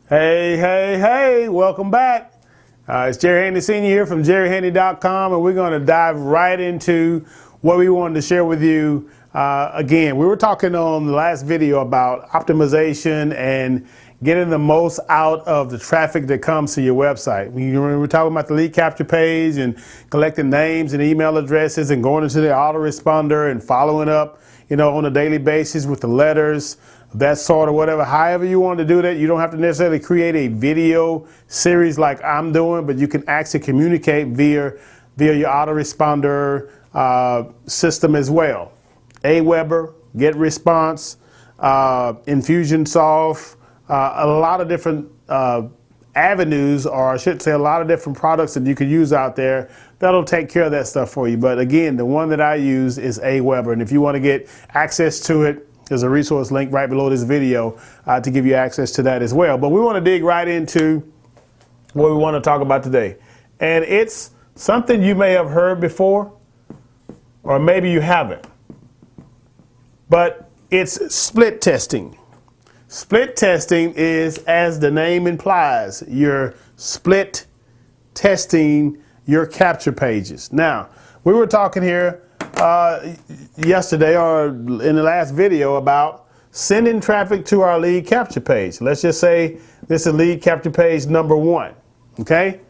Hey, hey, hey, welcome back. It's Jerry Handy Sr. here from jerryhandy.com, and we're going to dive right into what we wanted to share with you. Again, we were talking on the last video about optimization and getting the most out of the traffic that comes to your website. We were talking about the lead capture page and collecting names and email addresses and going into the autoresponder and following up, on a daily basis with the letters, that sort of whatever. However you want to do that, you don't have to necessarily create a video series like I'm doing, but you can actually communicate via your autoresponder system as well. Aweber, GetResponse, Infusionsoft, a lot of different avenues, or I should say a lot of different products that you could use out there that'll take care of that stuff for you. But again, the one that I use is Aweber, and if you want to get access to it, there's a resource link right below this video to give you access to that as well. But we want to dig right into what we want to talk about today. And it's something you may have heard before, or maybe you haven't. But it's split testing. Split testing is, as the name implies, you're split testing your capture pages. Now, we were talking here yesterday or in the last video about sending traffic to our lead capture page. Let's just say this is lead capture page number 1, okay?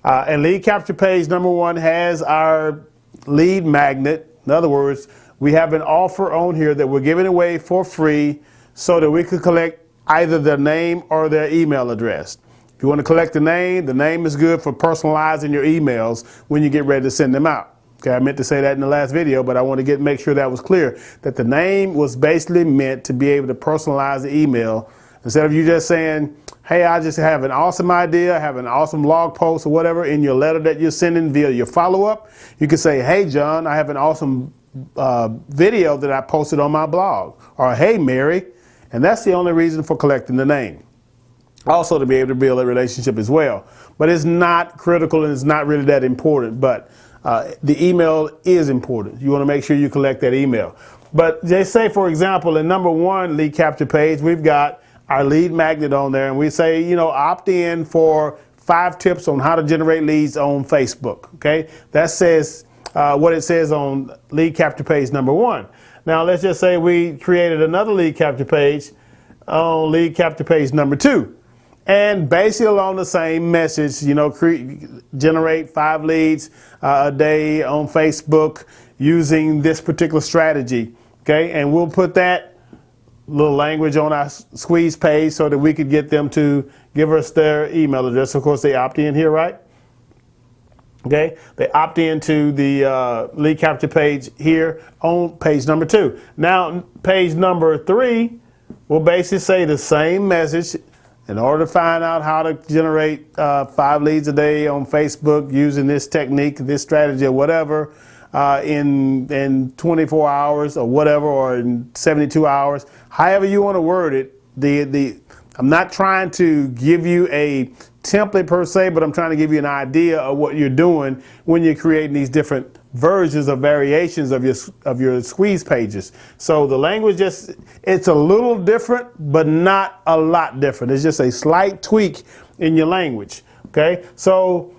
And lead capture page number 1 has our lead magnet. In other words, we have an offer on here that we're giving away for free so that we could collect either their name or their email address. If you want to collect the name is good for personalizing your emails when you get ready to send them out. Okay, I meant to say that in the last video, but I want to make sure that was clear, that the name was basically meant to be able to personalize the email. Instead of you just saying, hey, I just have an awesome idea, I have an awesome blog post or whatever in your letter that you're sending via your follow-up, you can say, hey, John, I have an awesome video that I posted on my blog. Or, hey, Mary. And that's the only reason for collecting the name. Also to be able to build a relationship as well. But it's not critical and it's not really that important. But the email is important. You want to make sure you collect that email. But they say, for example, in number 1 lead capture page, we've got our lead magnet on there. And we say, opt in for 5 tips on how to generate leads on Facebook. Okay, that says what it says on lead capture page number 1. Now, let's just say we created another lead capture page on lead capture page number 2. And basically along the same message, generate 5 leads a day on Facebook using this particular strategy. Okay, and we'll put that little language on our squeeze page so that we could get them to give us their email address. Of course, they opt in here, right? Okay, they opt into the lead capture page here on page number 2. Now, page number 3 will basically say the same message. In order to find out how to generate 5 leads a day on Facebook using this technique, this strategy, or whatever, in 24 hours or whatever, or in 72 hours, however you want to word it. I'm not trying to give you a template per se, but I'm trying to give you an idea of what you're doing when you're creating these different versions or variations of your squeeze pages. So the language it's a little different, but not a lot different. It's just a slight tweak in your language. Okay, so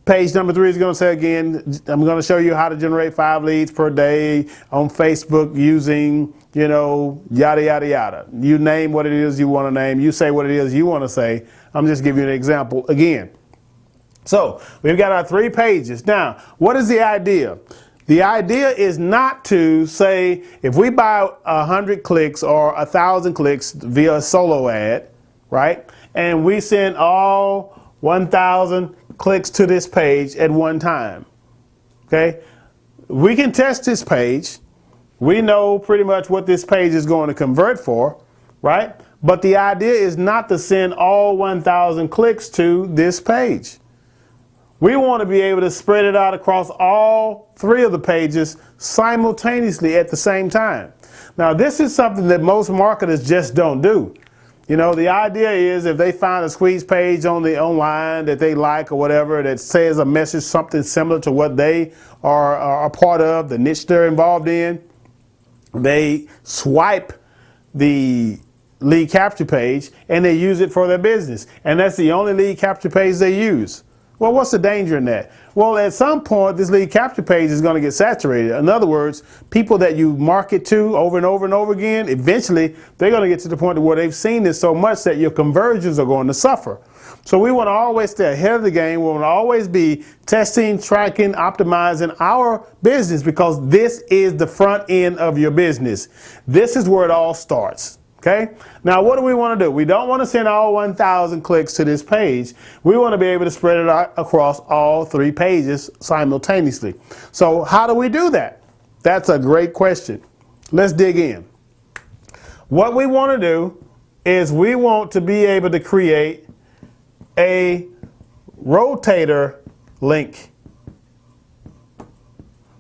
page number 3 is going to say again, I'm going to show you how to generate 5 leads per day on Facebook using, yada, yada, yada. You name what it is you want to name. You say what it is you want to say. I'm just giving you an example again. So we've got our 3 pages. Now, what is the idea? The idea is not to say, if we buy 100 clicks or 1,000 clicks via a solo ad, right? And we send all 1,000 clicks to this page at one time. Okay? We can test this page. We know pretty much what this page is going to convert for, right? But the idea is not to send all 1,000 clicks to this page. We want to be able to spread it out across all 3 of the pages simultaneously at the same time. Now, this is something that most marketers just don't do. The idea is if they find a squeeze page online that they like or whatever that says a message something similar to what they are a part of, the niche they're involved in, they swipe the lead capture page and they use it for their business. And that's the only lead capture page they use. Well, what's the danger in that? Well, at some point, this lead capture page is going to get saturated. In other words, people that you market to over and over and over again, eventually they're going to get to the point where they've seen this so much that your conversions are going to suffer. So we want to always stay ahead of the game. We want to always be testing, tracking, optimizing our business, because this is the front end of your business. This is where it all starts. Okay. Now, what do we want to do? We don't want to send all 1,000 clicks to this page. We want to be able to spread it out across all 3 pages simultaneously. So how do we do that? That's a great question. Let's dig in. What we want to do is we want to be able to create a rotator link.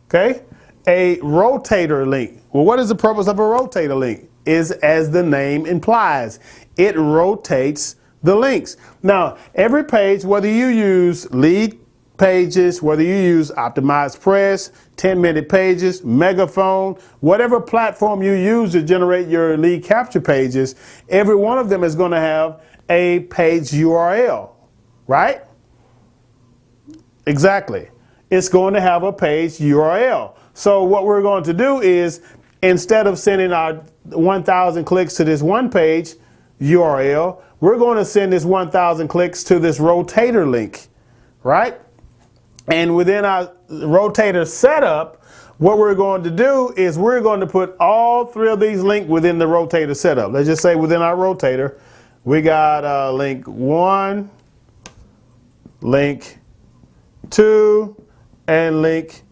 Okay. A rotator link. Well, what is the purpose of a rotator link? Is, as the name implies, it rotates the links. Now, every page, whether you use lead pages, whether you use optimized press, 10-minute pages, megaphone, whatever platform you use to generate your lead capture pages, every one of them is going to have a page URL, right? Exactly. It's going to have a page URL. So what we're going to do is, instead of sending our 1,000 clicks to this one page URL, we're going to send this 1,000 clicks to this rotator link, right? And within our rotator setup, what we're going to do is we're going to put all 3 of these links within the rotator setup. Let's just say within our rotator, we got link 1, link 2, and link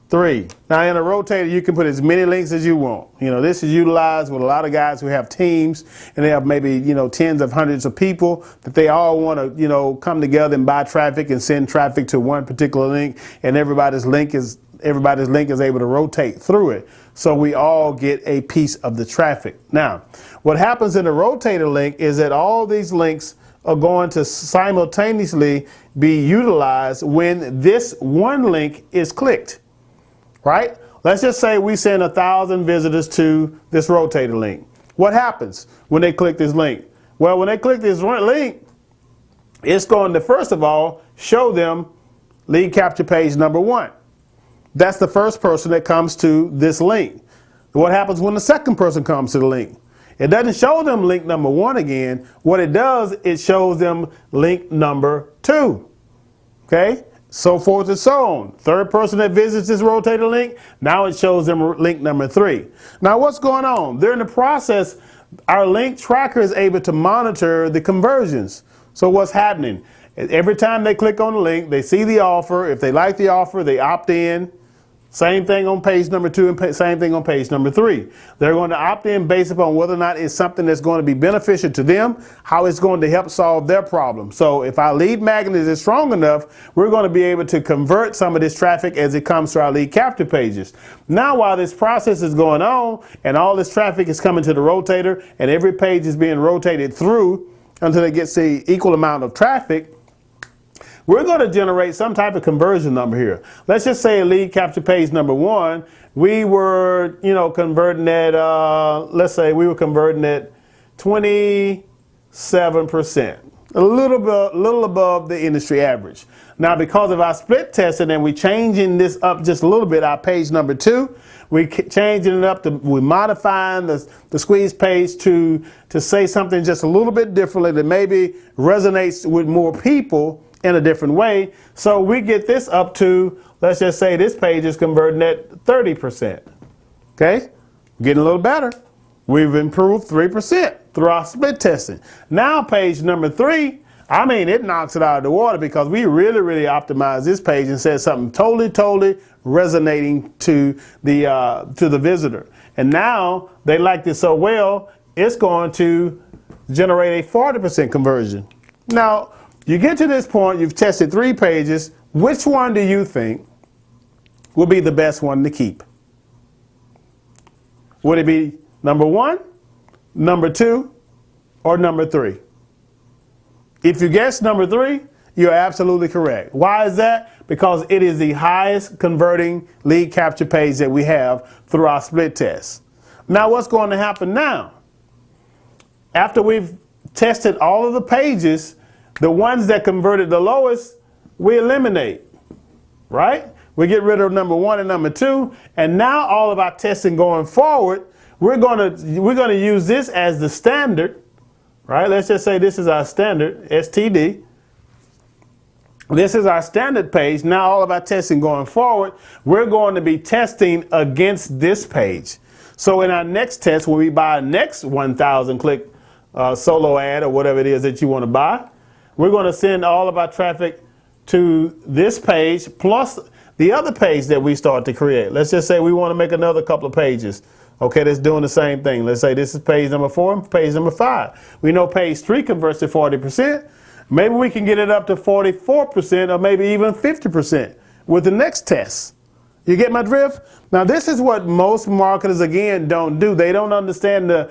3. Now, in a rotator, you can put as many links as you want. You know, this is utilized with a lot of guys who have teams, and they have maybe, tens of hundreds of people that they all want to, come together and buy traffic and send traffic to one particular link, and everybody's link is able to rotate through it. So we all get a piece of the traffic. Now, what happens in a rotator link is that all these links are going to simultaneously be utilized when this one link is clicked. Right? Let's just say we send 1,000 visitors to this rotator link. What happens when they click this link? Well, when they click this link, it's going to, first of all, show them lead capture page number 1. That's the first person that comes to this link. What happens when the second person comes to the link? It doesn't show them link number 1 again. What it does, it shows them link number 2. Okay? So forth and so on. Third person that visits this rotator link, now it shows them link number 3. Now, what's going on? During the process, our link tracker is able to monitor the conversions. So what's happening? Every time they click on the link, they see the offer. If they like the offer, they opt in. Same thing on page number 2 and same thing on page number 3. They're going to opt in based upon whether or not it's something that's going to be beneficial to them, how it's going to help solve their problem. So if our lead magnet is strong enough, we're going to be able to convert some of this traffic as it comes to our lead capture pages. Now, while this process is going on and all this traffic is coming to the rotator and every page is being rotated through until it gets the equal amount of traffic, we're going to generate some type of conversion number here. Let's just say a lead capture page number 1, we were, converting at, let's say we were converting at 27%, a little above the industry average. Now, because of our split testing and we changing this up just a little bit, our page number 2, we changing it up to, we modifying the squeeze page to say something just a little bit differently that maybe resonates with more people in a different way. So we get this up to, let's just say this page is converting at 30%. Okay, getting a little better. We've improved 3% through our split testing. Now page number 3, it knocks it out of the water because we really optimized this page and said something totally resonating to the visitor. And now they liked it so well, it's going to generate a 40% conversion. Now, you get to this point, you've tested 3 pages. Which one do you think will be the best one to keep? Would it be number 1, number 2, or number 3? If you guess number 3, you're absolutely correct. Why is that? Because it is the highest converting lead capture page that we have through our split test. Now, what's going to happen now? after we've tested all of the pages, the ones that converted the lowest, we eliminate, right? We get rid of number 1 and number 2, and now all of our testing going forward, we're gonna use this as the standard, right? Let's just say this is our standard, STD. This is our standard page. Now all of our testing going forward, we're going to be testing against this page. So in our next test, when we buy our next 1,000 click solo ad or whatever it is that you want to buy, we're going to send all of our traffic to this page plus the other page that we start to create. Let's just say we want to make another couple of pages. Okay, that's doing the same thing. Let's say this is page number 4, page number 5. We know page 3 converts to 40%. Maybe we can get it up to 44% or maybe even 50% with the next test. You get my drift? Now this is what most marketers again don't do. They don't understand the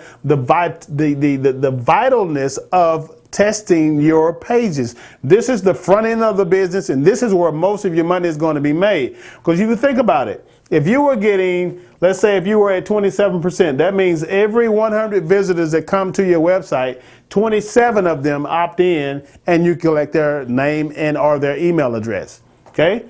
vitalness of testing your pages. This is the front end of the business, and this is where most of your money is going to be made. Because you think about it, if you were getting, let's say if you were at 27%, that means every 100 visitors that come to your website, 27 of them opt in and you collect their name and or their email address. Okay?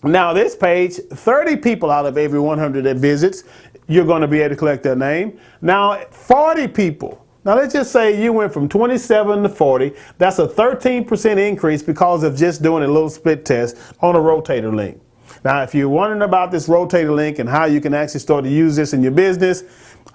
Now this page, 30 people out of every 100 that visits, you're going to be able to collect their name. Now 40 people. Now let's just say you went from 27 to 40. That's a 13% increase because of just doing a little split test on a rotator link. Now, if you're wondering about this rotator link and how you can actually start to use this in your business,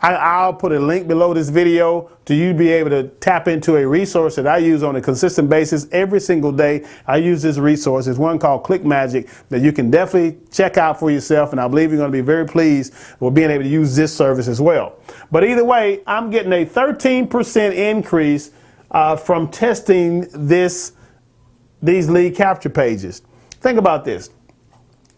I'll put a link below this video to you be able to tap into a resource that I use on a consistent basis every single day. I use this resource. It's one called Click Magic that you can definitely check out for yourself, and I believe you're going to be very pleased with being able to use this service as well. But either way, I'm getting a 13% increase from testing these lead capture pages. Think about this.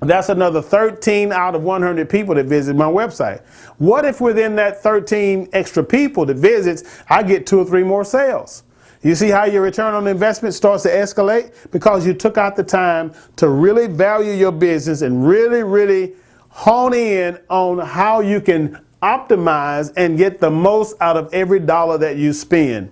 That's another 13 out of 100 people that visit my website. What if within that 13 extra people that visits, I get 2 or 3 more sales? You see how your return on investment starts to escalate? Because you took out the time to really value your business and really hone in on how you can optimize and get the most out of every dollar that you spend.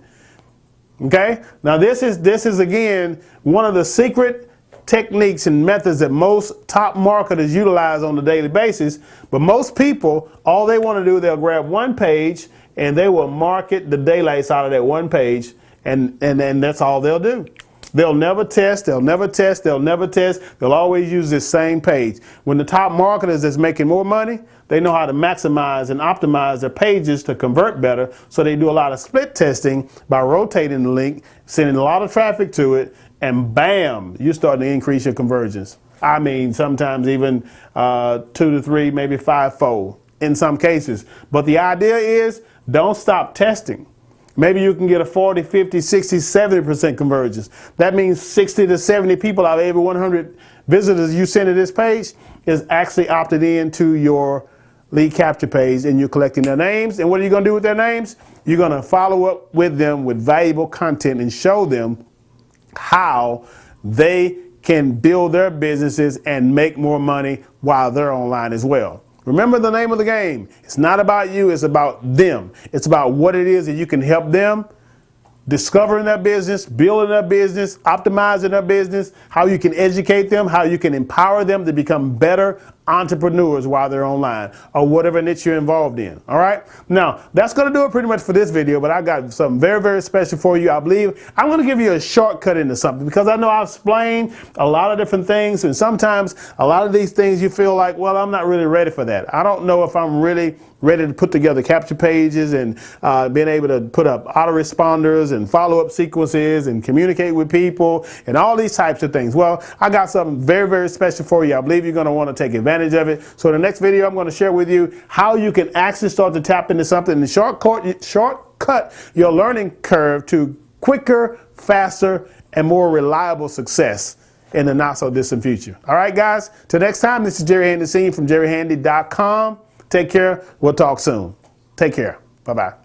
Okay? Now this is again one of the secret techniques and methods that most top marketers utilize on a daily basis. But most people, all they want to do, they'll grab one page and they will market the daylights out of that one page, and that's all they'll do. They'll never test, they'll never test, they'll never test. They'll always use this same page. When the top marketers that's making more money, they know how to maximize and optimize their pages to convert better. So they do a lot of split testing by rotating the link, sending a lot of traffic to it, and bam, you're starting to increase your conversions. I mean, sometimes even 2 to 3, maybe 5-fold in some cases. But the idea is don't stop testing. Maybe you can get a 40, 50, 60, 70% conversions. That means 60 to 70 people out of every 100 visitors you send to this page is actually opted into your lead capture page, and you're collecting their names. And what are you going to do with their names? You're going to follow up with them with valuable content and show them how they can build their businesses and make more money while they're online as well. Remember the name of the game. It's not about you, it's about them. It's about what it is that you can help them discovering their business, building their business, optimizing their business, how you can educate them, how you can empower them to become better entrepreneurs while they're online or whatever niche you're involved in. All right. Now that's going to do it pretty much for this video, but I got something very special for you. I believe I'm going to give you a shortcut into something because I know I've explained a lot of different things, and sometimes a lot of these things you feel like, well, I'm not really ready for that. I don't know if I'm really ready to put together capture pages and being able to put up autoresponders and follow-up sequences and communicate with people and all these types of things. Well, I got something very special for you. I believe you're going to want to take advantage of it. So in the next video, I'm going to share with you how you can actually start to tap into something and shortcut your learning curve to quicker, faster, and more reliable success in the not so distant future. All right, guys. Till next time, this is Jerry Handy from jerryhandy.com. Take care. We'll talk soon. Take care. Bye-bye.